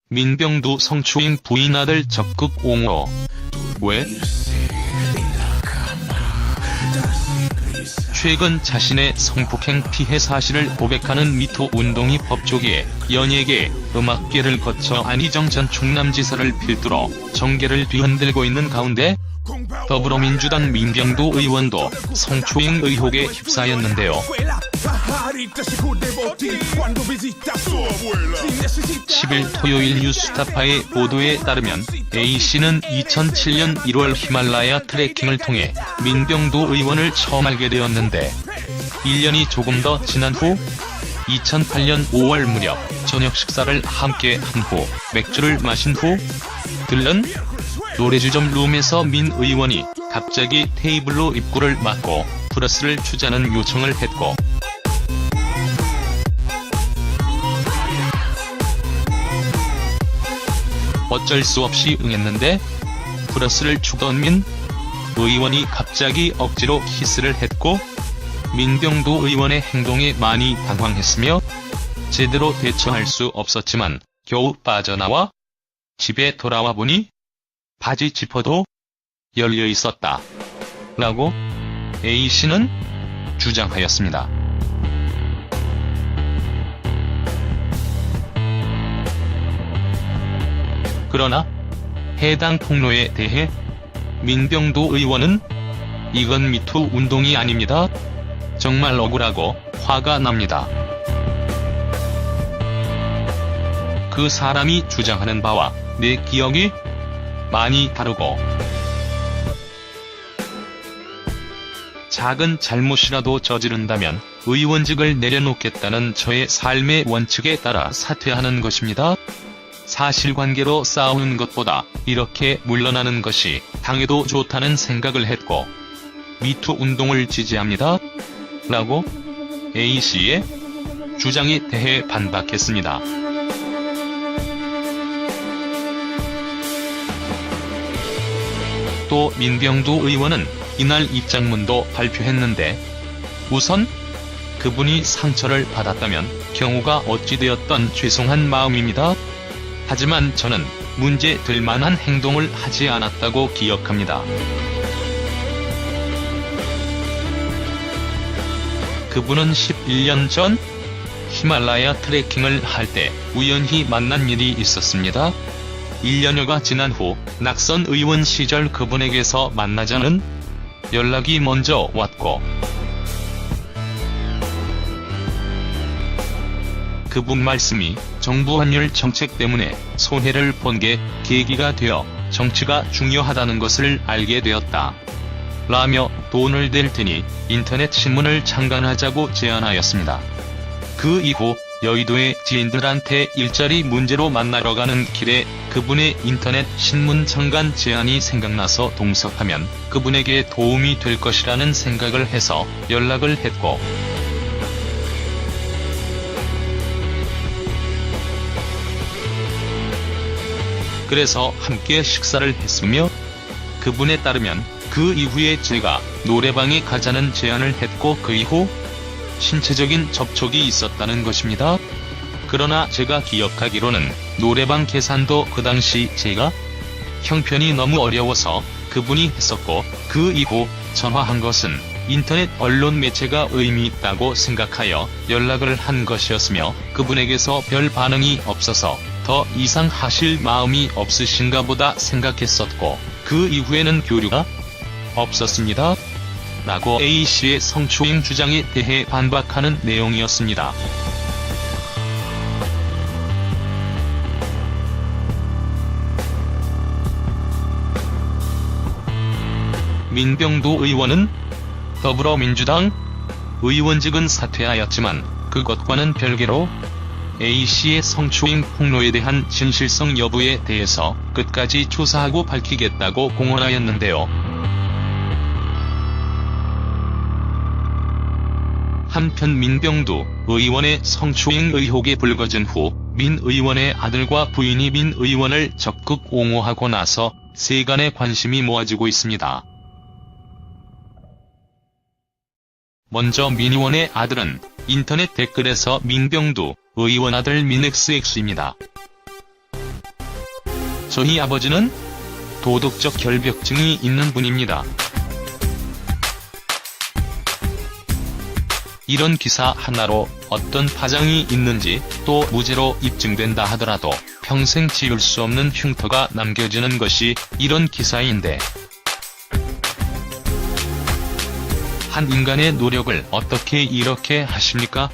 민병두 성추행 부인 아들 적극 옹호. 왜? 최근 자신의 성폭행 피해 사실을 고백하는 미투 운동이 법조계, 연예계, 음악계를 거쳐 안희정 전 충남지사를 필두로 정계를 뒤흔들고 있는 가운데 더불어민주당 민병두 의원도 성추행 의혹에 휩싸였는데요. 10일 토요일 뉴스타파의 보도에 따르면 A씨는 2007년 1월 히말라야 트레킹을 통해 민병두 의원을 처음 알게 되었는데 1년이 조금 더 지난 후 2008년 5월 무렵 저녁 식사를 함께 한 후 맥주를 마신 후 들른 노래주점 룸에서 민 의원이 갑자기 테이블로 입구를 막고 브러스를 추자는 요청을 했고 어쩔 수 없이 응했는데 브러스를 추던 민 의원이 갑자기 억지로 키스를 했고 민병두 의원의 행동에 많이 당황했으며 제대로 대처할 수 없었지만 겨우 빠져나와 집에 돌아와 보니 바지 지퍼도 열려 있었다. 라고 A씨는 주장하였습니다. 그러나 해당 폭로에 대해 민병두 의원은 이건 미투 운동이 아닙니다. 정말 억울하고 화가 납니다. 그 사람이 주장하는 바와 내 기억이 많이 다르고 작은 잘못이라도 저지른다면 의원직을 내려놓겠다는 저의 삶의 원칙에 따라 사퇴하는 것입니다. 사실관계로 싸우는 것보다 이렇게 물러나는 것이 당에도 좋다는 생각을 했고 미투 운동을 지지합니다. 라고 A씨의 주장에 대해 반박했습니다. 또 민병두 의원은 이날 입장문도 발표했는데 우선 그분이 상처를 받았다면 경우가 어찌되었던 죄송한 마음입니다. 하지만 저는 문제 될 만한 행동을 하지 않았다고 기억합니다. 그분은 11년 전 히말라야 트레킹을 할 때 우연히 만난 일이 있었습니다. 1년여가 지난 후 낙선 의원 시절 그분에게서 만나자는 연락이 먼저 왔고 그분 말씀이 정부 환율 정책 때문에 손해를 본 게 계기가 되어 정치가 중요하다는 것을 알게 되었다. 라며 돈을 댈 테니 인터넷 신문을 창간하자고 제안하였습니다. 그 이후 여의도의 지인들한테 일자리 문제로 만나러 가는 길에 그분의 인터넷 신문 창간 제안이 생각나서 동석하면 그분에게 도움이 될 것이라는 생각을 해서 연락을 했고 그래서 함께 식사를 했으며 그분에 따르면 그 이후에 제가 노래방에 가자는 제안을 했고 그 이후 신체적인 접촉이 있었다는 것입니다. 그러나 제가 기억하기로는 노래방 계산도 그 당시 제가 형편이 너무 어려워서 그분이 했었고 그 이후 전화한 것은 인터넷 언론 매체가 의미 있다고 생각하여 연락을 한 것이었으며 그분에게서 별 반응이 없어서 더 이상 하실 마음이 없으신가 보다 생각했었고 그 이후에는 교류가 없었습니다. 라고 A씨의 성추행 주장에 대해 반박하는 내용이었습니다. 민병두 의원은 더불어민주당 의원직은 사퇴하였지만 그것과는 별개로 A씨의 성추행 폭로에 대한 진실성 여부에 대해서 끝까지 조사하고 밝히겠다고 공언하였는데요. 한편 민병두 의원의 성추행 의혹이 불거진 후 민 의원의 아들과 부인이 민 의원을 적극 옹호하고 나서 세간의 관심이 모아지고 있습니다. 먼저 민 의원의 아들은 인터넷 댓글에서 민병두 의원 아들 민XX입니다. 저희 아버지는 도덕적 결벽증이 있는 분입니다. 이런 기사 하나로 어떤 파장이 있는지, 또 무죄로 입증된다 하더라도 평생 지울 수 없는 흉터가 남겨지는 것이 이런 기사인데, 한 인간의 노력을 어떻게 이렇게 하십니까?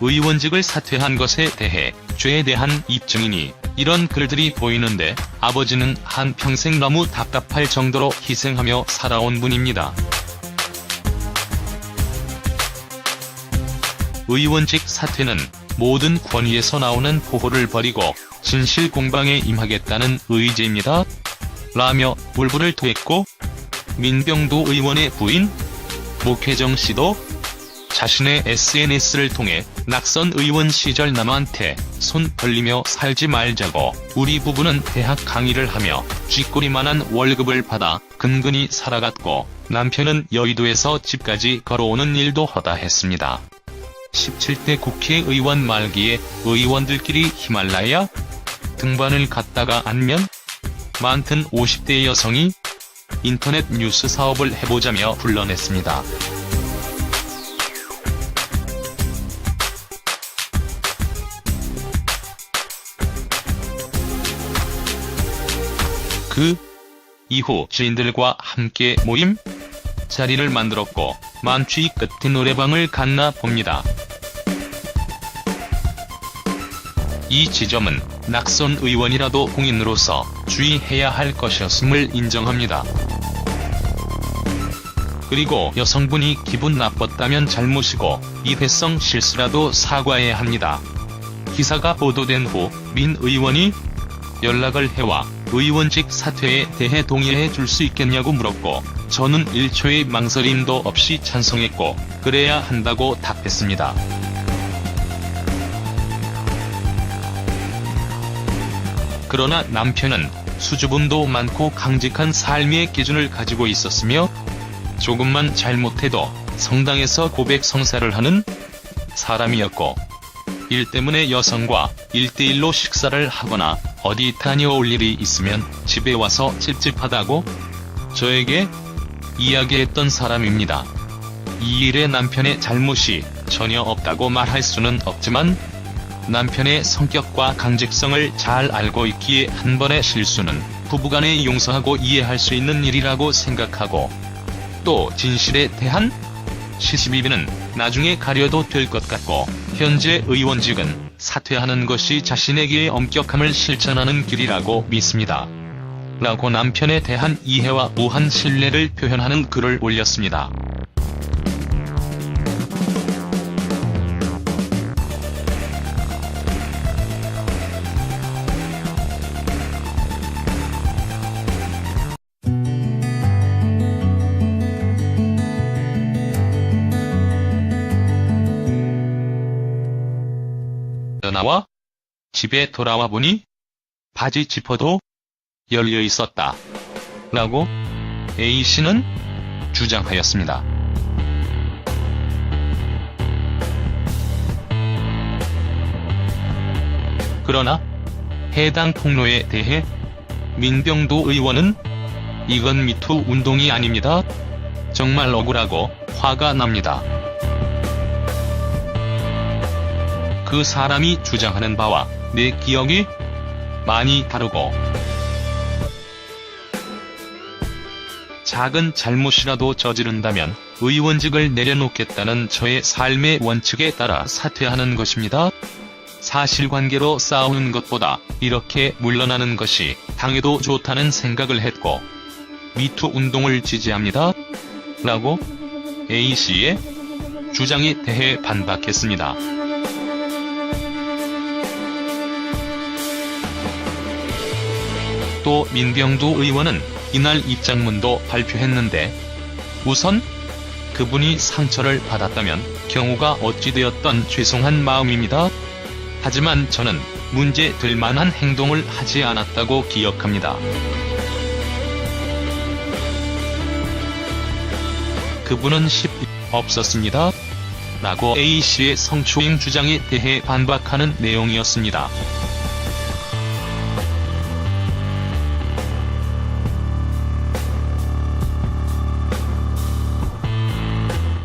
의원직을 사퇴한 것에 대해 죄에 대한 입증이니 이런 글들이 보이는데, 아버지는 한평생 너무 답답할 정도로 희생하며 살아온 분입니다. 의원직 사퇴는 모든 권위에서 나오는 포효를 버리고 진실 공방에 임하겠다는 의지입니다. 라며 울분을 토했고, 민병두 의원의 부인 목혜정 씨도 자신의 SNS를 통해 낙선 의원 시절 남한테 손 벌리며 살지 말자고, 우리 부부는 대학 강의를 하며 쥐꼬리만한 월급을 받아 근근히 살아갔고 남편은 여의도에서 집까지 걸어오는 일도 하다 했습니다. 17대 국회의원 말기에 의원들끼리 히말라야 등반을 갔다가 안면 많든 50대 여성이 인터넷 뉴스 사업을 해보자며 불러냈습니다. 그 이후 지인들과 함께 모임 자리를 만들었고 만취 끝에 노래방을 갔나 봅니다. 이 지점은 낙선 의원이라도 공인으로서 주의해야 할 것이었음을 인정합니다. 그리고 여성분이 기분 나빴다면 잘못이고 일회성 실수라도 사과해야 합니다. 기사가 보도된 후 민 의원이 연락을 해와 의원직 사퇴에 대해 동의해 줄 수 있겠냐고 물었고, 저는 1초의 망설임도 없이 찬성했고 그래야 한다고 답했습니다. 그러나 남편은 수줍음도 많고 강직한 삶의 기준을 가지고 있었으며, 조금만 잘못해도 성당에서 고백 성사를 하는 사람이었고, 일 때문에 여성과 1대1로 식사를 하거나 어디 다녀올 일이 있으면 집에 와서 찝찝하다고 저에게 이야기했던 사람입니다. 이 일에 남편의 잘못이 전혀 없다고 말할 수는 없지만, 남편의 성격과 강직성을 잘 알고 있기에 한 번의 실수는 부부간에 용서하고 이해할 수 있는 일이라고 생각하고, 또 진실에 대한 시시비비는 나중에 가려도 될 것 같고, 현재 의원직은 사퇴하는 것이 자신에게의 엄격함을 실천하는 길이라고 믿습니다. 라고 남편에 대한 이해와 무한 신뢰를 표현하는 글을 올렸습니다. 나와 집에 돌아와 보니 바지 지퍼도 열려 있었다. 라고 A씨는 주장하였습니다. 그러나 해당 폭로에 대해 민병두 의원은 이건 미투 운동이 아닙니다. 정말 억울하고 화가 납니다. 그 사람이 주장하는 바와 내 기억이 많이 다르고, 작은 잘못이라도 저지른다면 의원직을 내려놓겠다는 저의 삶의 원칙에 따라 사퇴하는 것입니다. 사실관계로 싸우는 것보다 이렇게 물러나는 것이 당에도 좋다는 생각을 했고 미투 운동을 지지합니다. 라고 A씨의 주장에 대해 반박했습니다. 또 민병두 의원은 이날 입장문도 발표했는데, 우선 그분이 상처를 받았다면 경우가 어찌되었던 죄송한 마음입니다. 하지만 저는 문제 될 만한 행동을 하지 않았다고 기억합니다. 그분은 없었습니다. 라고 A씨의 성추행 주장에 대해 반박하는 내용이었습니다.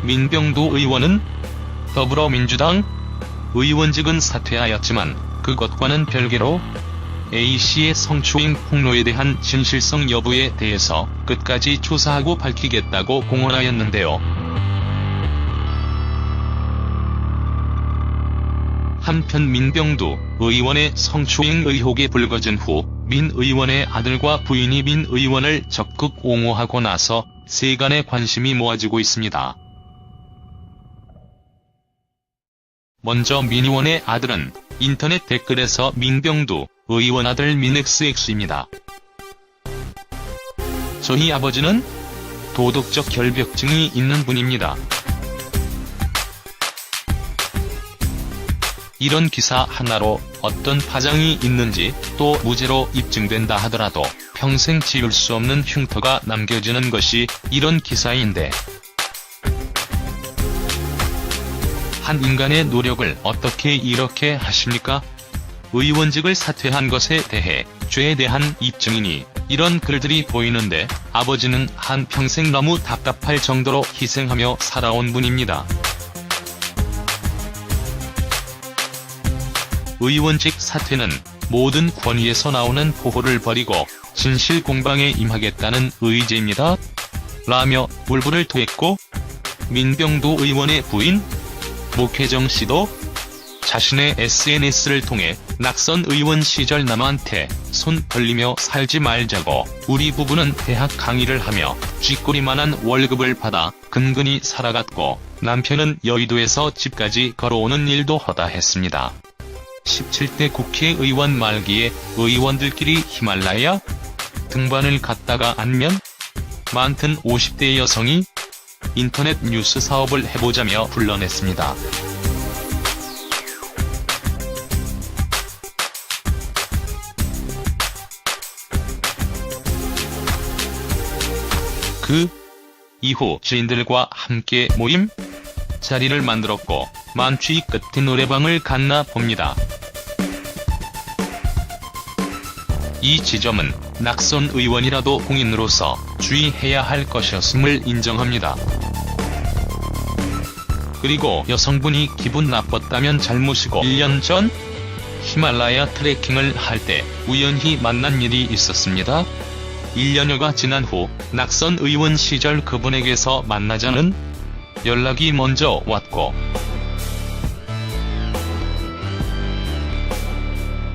민병두 의원은 더불어민주당 의원직은 사퇴하였지만 그것과는 별개로 A씨의 성추행 폭로에 대한 진실성 여부에 대해서 끝까지 조사하고 밝히겠다고 공언하였는데요. 한편 민병두 의원의 성추행 의혹이 불거진 후 민 의원의 아들과 부인이 민 의원을 적극 옹호하고 나서 세간의 관심이 모아지고 있습니다. 먼저 민 의원의 아들은 인터넷 댓글에서 민병두 의원 아들 민XX입니다. 저희 아버지는 도덕적 결벽증이 있는 분입니다. 이런 기사 하나로 어떤 파장이 있는지, 또 무죄로 입증된다 하더라도 평생 지울 수 없는 흉터가 남겨지는 것이 이런 기사인데, 한 인간의 노력을 어떻게 이렇게 하십니까? 의원직을 사퇴한 것에 대해 죄에 대한 입증이니 이런 글들이 보이는데, 아버지는 한평생 너무 답답할 정도로 희생하며 살아온 분입니다. 의원직 사퇴는 모든 권위에서 나오는 포효를 버리고 진실 공방에 임하겠다는 의지입니다. 라며 울분을 토했고, 민병두 의원의 부인 목혜정 씨도 자신의 SNS를 통해 낙선 의원 시절 남한테 손 벌리며 살지 말자고, 우리 부부는 대학 강의를 하며 쥐꼬리만한 월급을 받아 근근히 살아갔고 남편은 여의도에서 집까지 걸어오는 일도 하다 했습니다. 17대 국회의원 말기에 의원들끼리 히말라야 등반을 갔다가 안면 많든 50대 여성이 인터넷 뉴스 사업을 해보자며 불러냈습니다. 그 이후 지인들과 함께 모임 자리를 만들었고 만취 끝에 노래방을 갔나 봅니다. 이 지점은 낙선 의원이라도 공인으로서 주의해야 할 것이었음을 인정합니다. 그리고 여성분이 기분 나빴다면 잘못이고, 1년 전 히말라야 트레킹을 할 때 우연히 만난 일이 있었습니다. 1년여가 지난 후 낙선 의원 시절 그분에게서 만나자는 연락이 먼저 왔고,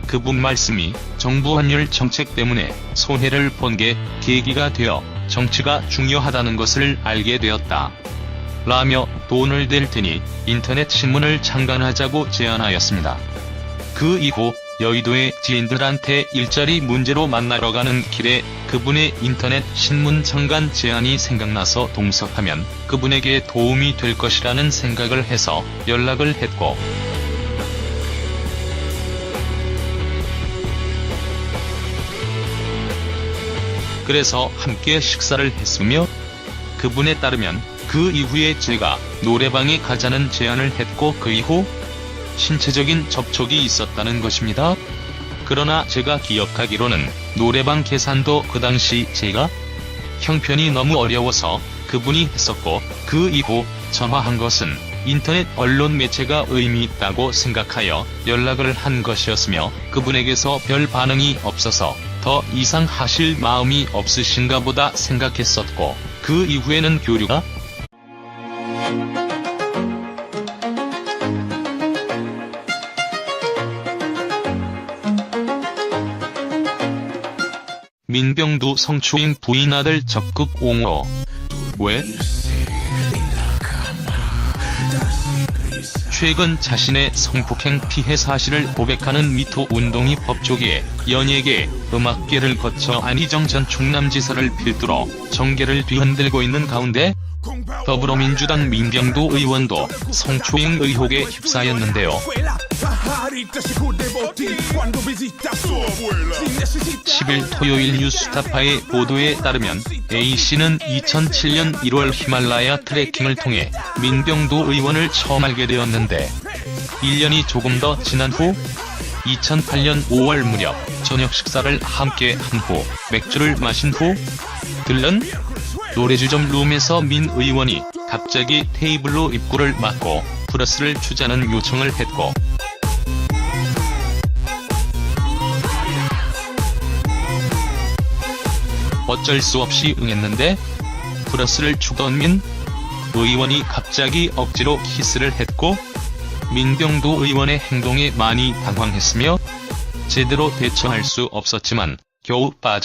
그분 말씀이 정부 환율 정책 때문에 손해를 본 게 계기가 되어 정치가 중요하다는 것을 알게 되었다. 라며 돈을 댈 테니 인터넷 신문을 창간하자고 제안하였습니다. 그 이후 여의도의 지인들한테 일자리 문제로 만나러 가는 길에 그분의 인터넷 신문 창간 제안이 생각나서 동석하면 그분에게 도움이 될 것이라는 생각을 해서 연락을 했고, 그래서 함께 식사를 했으며, 그분에 따르면 그 이후에 제가 노래방에 가자는 제안을 했고 그 이후 신체적인 접촉이 있었다는 것입니다. 그러나 제가 기억하기로는 노래방 계산도 그 당시 제가 형편이 너무 어려워서 그분이 했었고, 그 이후 전화한 것은 인터넷 언론 매체가 의미 있다고 생각하여 연락을 한 것이었으며, 그분에게서 별 반응이 없어서 더 이상 하실 마음이 없으신가 보다 생각했었고, 그 이후에는 교류가 민병두 성추행 부인 아들 적극 옹호. 왜? 최근 자신의 성폭행 피해 사실을 고백하는 미투 운동이 법조계, 연예계, 음악계를 거쳐 안희정 전 충남지사를 필두로 정계를 뒤흔들고 있는 가운데 더불어민주당 민병도 의원도 성추행 의혹에 휩싸였는데요. 10일 토요일 뉴스타파의 보도에 따르면 A씨는 2007년 1월 히말라야 트레킹을 통해 민병도 의원을 처음 알게 되었는데 1년이 조금 더 지난 후 2008년 5월 무렵 저녁 식사를 함께 한 후 맥주를 마신 후 들른 노래주점 룸에서 민 의원이 갑자기 테이블로 입구를 막고 플러스를 주자는 요청을 했고 어쩔 수 없이 응했는데 플러스를 주던 민 의원이 갑자기 억지로 키스를 했고 민병도 의원의 행동에 많이 당황했으며 제대로 대처할 수 없었지만 겨우 빠져